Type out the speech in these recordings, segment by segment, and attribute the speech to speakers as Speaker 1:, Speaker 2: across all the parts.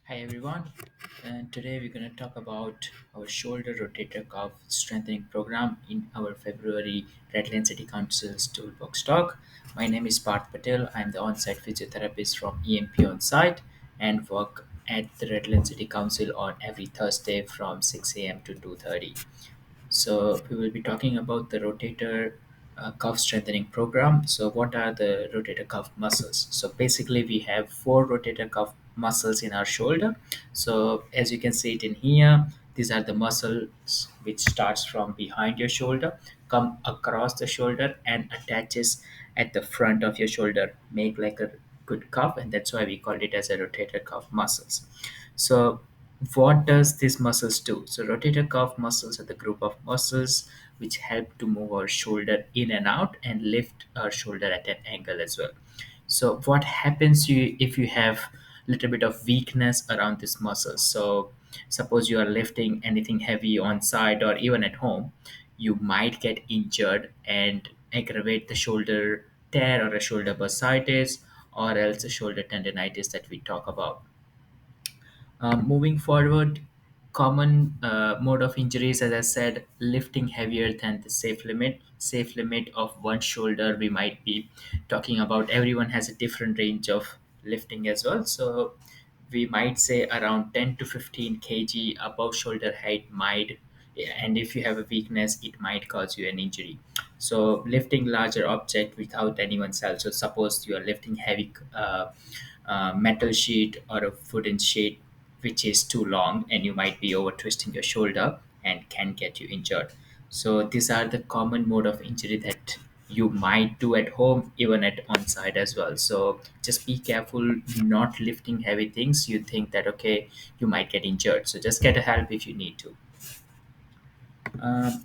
Speaker 1: Hi everyone, and today we're going to talk about our shoulder rotator cuff strengthening program in our February Redland City Council's Toolbox Talk. My name is Parth Patel. I'm the on-site physiotherapist from EMP on site and work at the Redland City Council on every Thursday from 6 a.m. to 2:30. So we will be talking about the rotator cuff strengthening program. So what are the rotator cuff muscles? So basically we have four rotator cuff muscles in our shoulder. So as you can see it in here, these are the muscles which starts from behind your shoulder, come across the shoulder and attaches at the front of your shoulder, make like a good cuff, and that's why we call it as a rotator cuff muscles. So what does these muscles do? So rotator cuff muscles are the group of muscles which help to move our shoulder in and out and lift our shoulder at an angle as well. So what happens if you have little bit of weakness around this muscle? So suppose you are lifting anything heavy on site or even at home, you might get injured and aggravate the shoulder tear or a shoulder bursitis or else a shoulder tendonitis that we talk about. Moving forward, common mode of injuries, as I said, lifting heavier than the safe limit. Safe limit of one shoulder, we might be talking about. Everyone has a different range of lifting as well. So we might say around 10 to 15 kg above shoulder height might, and if you have a weakness, it might cause you an injury. So lifting larger object without anyone's help. So suppose you are lifting heavy metal sheet or a wooden sheet which is too long, and you might be over twisting your shoulder and can get you injured. So these are the common mode of injury that you might do at home, even at on site as well. So just be careful not lifting heavy things. You think that okay, you might get injured, so just get a help if you need to.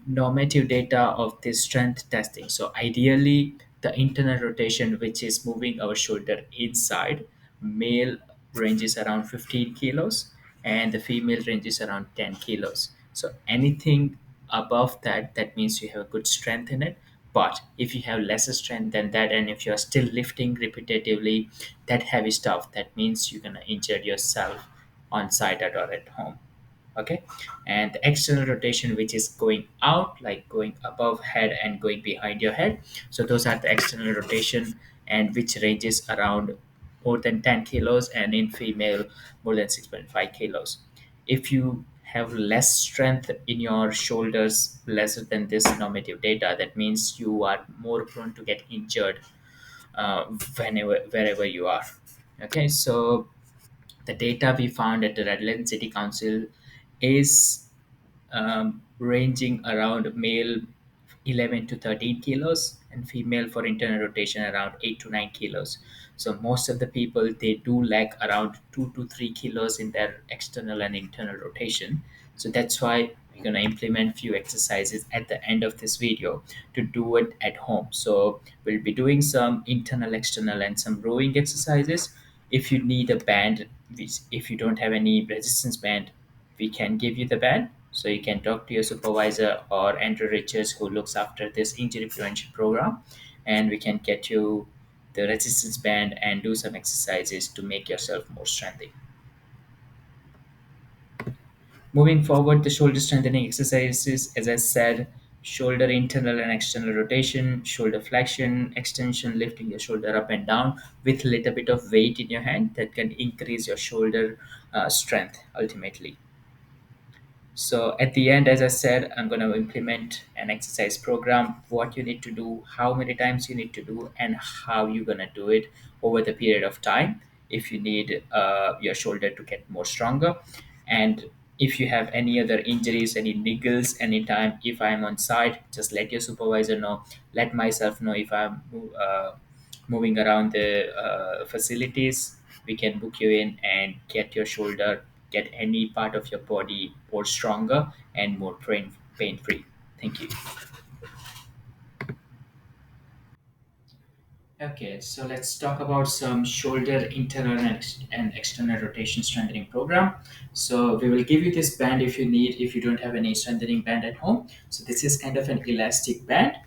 Speaker 1: Normative data of this strength testing. So ideally, the internal rotation, which is moving our shoulder inside, male ranges around 15 kilos and the female ranges around 10 kilos. So anything above that, that means you have a good strength in it. But if you have lesser strength than that, and if you're still lifting repetitively that heavy stuff, that means you're gonna injure yourself on site or at home. Okay, and the external rotation, which is going out, like going above head and going behind your head. So those are the external rotation, and which ranges around more than 10 kilos, and in female more than 6.5 kilos. If you have less strength in your shoulders, lesser than this normative data, that means you are more prone to get injured whenever wherever you are. Okay, so the data we found at the Redland City Council is ranging around male 11 to 13 kilos and female for internal rotation around 8 to 9 kilos. So most of the people, they do lack around 2 to 3 kilos in their external and internal rotation. So that's why we're going to implement few exercises at the end of this video to do it at home. So we'll be doing some internal, external, and some rowing exercises. If you need a band, if you don't have any resistance band, we can give you the band. So you can talk to your supervisor or Andrew Richards, who looks after this injury prevention program, and we can get you the resistance band and do some exercises to make yourself more strengthy. Moving forward, the shoulder strengthening exercises, as I said, shoulder internal and external rotation, shoulder flexion, extension, lifting your shoulder up and down with a little bit of weight in your hand that can increase your shoulder strength ultimately. So at the end, as I said, I'm going to implement an exercise program, what you need to do, how many times you need to do, and how you're going to do it over the period of time if you need your shoulder to get more stronger. And if you have any other injuries, any niggles, anytime, if I'm on site, just let your supervisor know, let myself know if I'm moving around the facilities. We can book you in and get your shoulder, get any part of your body more stronger and more pain free. Thank you. Okay, so let's talk about some shoulder internal and external rotation strengthening program. So we will give you this band if you need, if you don't have any strengthening band at home. So this is kind of an elastic band.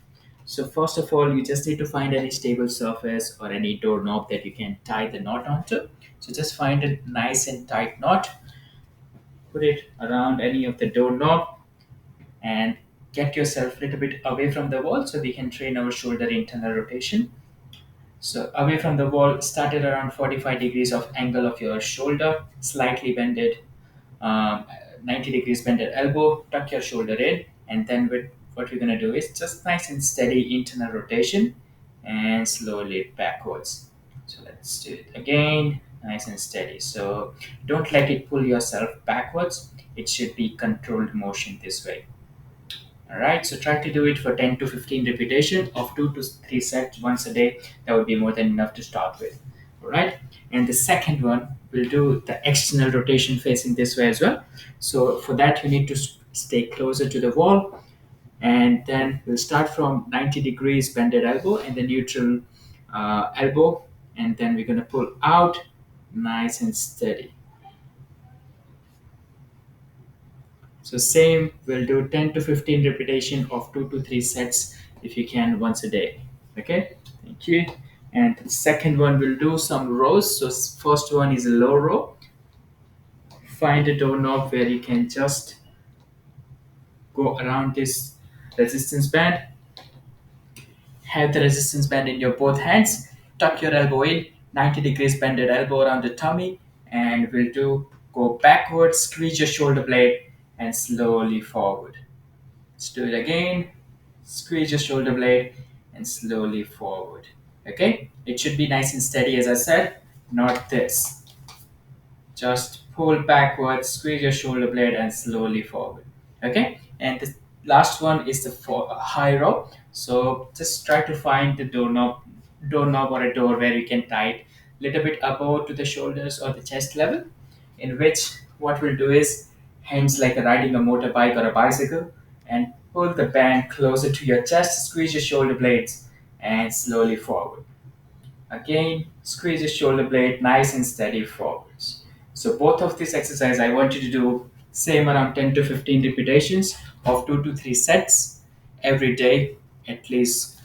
Speaker 1: So first of all, you just need to find any stable surface or any doorknob that you can tie the knot onto. So just find a nice and tight knot, put it around any of the doorknob, and get yourself a little bit away from the wall so we can train our shoulder internal rotation. So away from the wall, start at around 45 degrees of angle of your shoulder, slightly bended, um, 90 degrees bended elbow, tuck your shoulder in, and then with what we're gonna do is just nice and steady internal rotation and slowly backwards. So let's do it again, nice and steady. So don't let it pull yourself backwards. It should be controlled motion this way. All right, so try to do it for 10 to 15 repetition of 2 to 3 sets once a day. That would be more than enough to start with. All right, and the second one, we'll do the external rotation facing this way as well. So for that, you need to stay closer to the wall, and then we'll start from 90 degrees bended elbow and the neutral elbow, and then we're going to pull out nice and steady. So same, we'll do 10 to 15 repetition of 2 to 3 sets if you can once a day. Okay, thank you. And the second one, we'll do some rows. So first one is a low row. Find a doorknob where you can just go around this resistance band. Have the resistance band in your both hands. Tuck your elbow in, 90 degrees bended elbow around the tummy, and we'll do go backwards, squeeze your shoulder blade, and slowly forward. Let's do it again. Squeeze your shoulder blade and slowly forward. Okay? It should be nice and steady, as I said, not this. Just pull backwards, squeeze your shoulder blade, and slowly forward. Okay? And the last one is the high row. So just try to find the doorknob or a door where you can tie it a little bit above to the shoulders or the chest level. In which what we'll do is hands like riding a motorbike or a bicycle, and pull the band closer to your chest, squeeze your shoulder blades, and slowly forward. Again, squeeze your shoulder blade nice and steady forwards. So both of these exercise I want you to do same around 10 to 15 repetitions of 2 to 3 sets every day, at least